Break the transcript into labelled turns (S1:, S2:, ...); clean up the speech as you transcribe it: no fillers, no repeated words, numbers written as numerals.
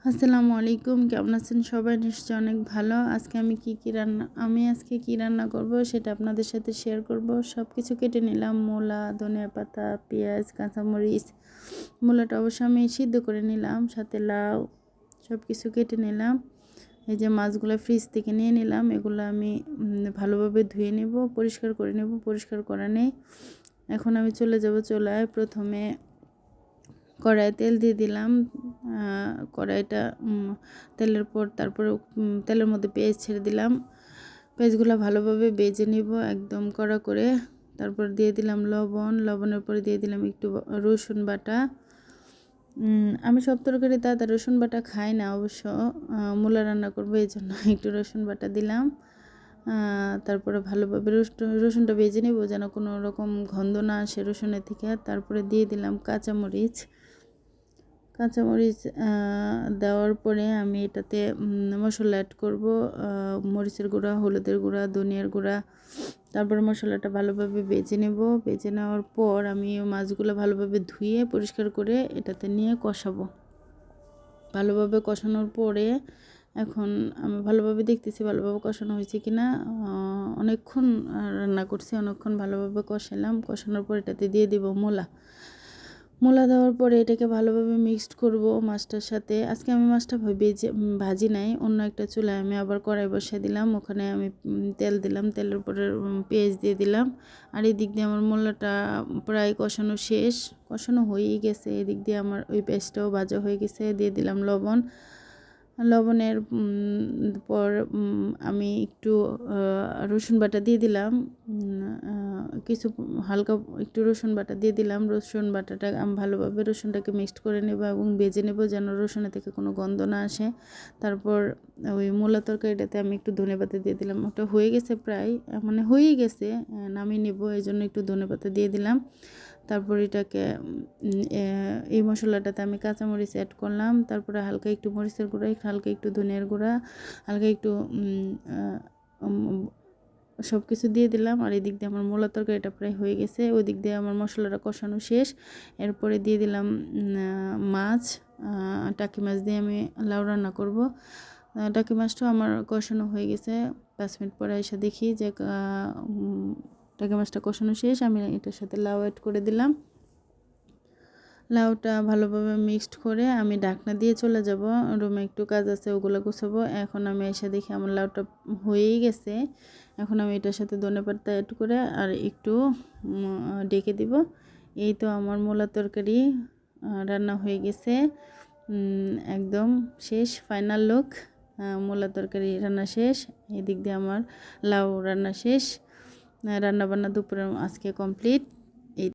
S1: আসসালামু আলাইকুম, কেমন আছেন সবাই? নিশ্চয়ই অনেক ভালো। আজকে আমি আজকে কি রান্না করব সেটা আপনাদের সাথে শেয়ার করব। সব কিছু কেটে নিলাম, মূলা, ধনিয়া পাতা, পেঁয়াজ, কাঁচামরিচ। মূলাটা অবশ্য আমি সিদ্ধ করে নিলাম, সাথে লাউ, সব কিছু কেটে নিলাম। এই যে মাছগুলো ফ্রিজ থেকে নিয়ে নিলাম, এগুলো আমি ভালোভাবে ধুয়ে নেব, পরিষ্কার করে নেব। পরিষ্কার করা নেই। এখন আমি চলে যাব চুলায়। প্রথমে কড়াইয়ে তেল দিয়ে দিলাম। কড়াইটা তেলের পর তারপরে তেলের মধ্যে পেঁয়াজ ছেড়ে দিলাম। পেঁয়াজগুলো ভালোভাবে ভেজে নিব একদম কড়া করে। তারপর দিয়ে দিলাম লবণের পরে দিয়ে দিলাম একটু রসুন বাটা। আমি সব তরকারি তাড়াতাড়ি রসুন বাটা খাই না, অবশ্য মূলা রান্না করবো এই জন্য একটু রসুন বাটা দিলাম। তারপরে ভালোভাবে রসুনটা ভেজে নেব যেন কোনো রকম গন্ধ না আসে রসুনের থেকে। তারপরে দিয়ে দিলাম কাঁচামরিচ। দেওয়ার পরে আমি এটাতে মশলা অ্যাড করব, মরিচের গুঁড়া, হলুদের গুঁড়া, ধনিয়ার গুঁড়া। তারপরে মশলাটা ভালোভাবে ভেজে নেব। ভেজে নেওয়ার পর আমি মাছগুলো ভালোভাবে ধুয়ে পরিষ্কার করে এটাতে নিয়ে কষাবো। ভালোভাবে কষানোর পরে এখন আমি ভালোভাবে দেখতেছি ভালোভাবে কষানো হয়েছে কিনা। অনেকক্ষণ রান্না করছি, অনেকক্ষণ ভালোভাবে কষানোর পর এটাতে দিয়ে দিব মূলা দেওয়ার পরে এটাকে ভালোভাবে মিক্সড করব মাছটার সাথে। আজকে আমি মাছটা ভাজি নাই, অন্য একটা চুলায় আমি আবার কড়াই বসিয়ে দিলাম। ওখানে আমি তেল দিলাম, তেলের উপরে পেঁয়াজ দিয়ে দিলাম। আর এই দিক দিয়ে আমার মূলাটা প্রায় কষানো হয়েই গেছে। এদিক দিয়ে আমার ওই পেঁয়াজটাও ভাজা হয়ে গেছে। দিয়ে দিলাম লবণের পর আমি একটু রসুন বাটা দিয়ে দিলাম। কিছু হালকা একটু রসুন বাটা দিয়ে দিলাম। রসুন বাটাটা আমি ভালোভাবে রসুনটাকে মিক্সড করে নেব এবং ভেজে নেব যেন রসুনের থেকে কোনো গন্ধ না আসে। তারপর ওই মূলা তরকারিটাতে আমি একটু ধনেপাতা দিয়ে দিলাম। ওটা হয়ে গেছে প্রায়, মানে হয়েই গেছে, নামিয়ে নেব, এই জন্য একটু ধনেপাতা দিয়ে দিলাম। তারপর এটাকে এই মশলাটাতে আমি কাঁচামরিচ অ্যাড করলাম। তারপরে হালকা একটু মরিচের গুঁড়া, হালকা একটু ধনিয়ার গুঁড়া, হালকা একটু সব কিছু দিয়ে দিলাম। আর এদিক দিয়ে আমার মূলা তরকারিটা প্রায় হয়ে গেছে। ওই দিক দিয়ে আমার মশলাটা কষানো শেষ। এরপরে দিয়ে দিলাম মাছ। টাকি মাছ দিয়ে আমি লাউ রান্না করব। টাকি মাছটাও আমার কষানো হয়ে গেছে। 5 মিনিট পরে এসে দেখি যে টাকি মাছটা কষানো শেষ। আমি এটার সাথে লাউ অ্যাড করে দিলাম। লাউটা ভালোভাবে মিক্সড করে আমি ঢাকনা দিয়ে চলে যাব রুমে, একটু কাজ আছে ওগুলো গুছাবো। এখন আমি এসে দেখি আমার লাউটা হয়েই গেছে। এখন আমি এটার সাথে ধনেপাতা অ্যাড করে আর একটু ডেকে দিব। এই তো আমার মূলা তরকারি রান্না হয়ে গেছে, একদম শেষ, ফাইনাল লুক। মূলা তরকারি রান্না শেষ। এদিক দিয়ে আমার লাউ রান্না শেষ। রান্নাবান্না দুপুরে আজকে কমপ্লিট।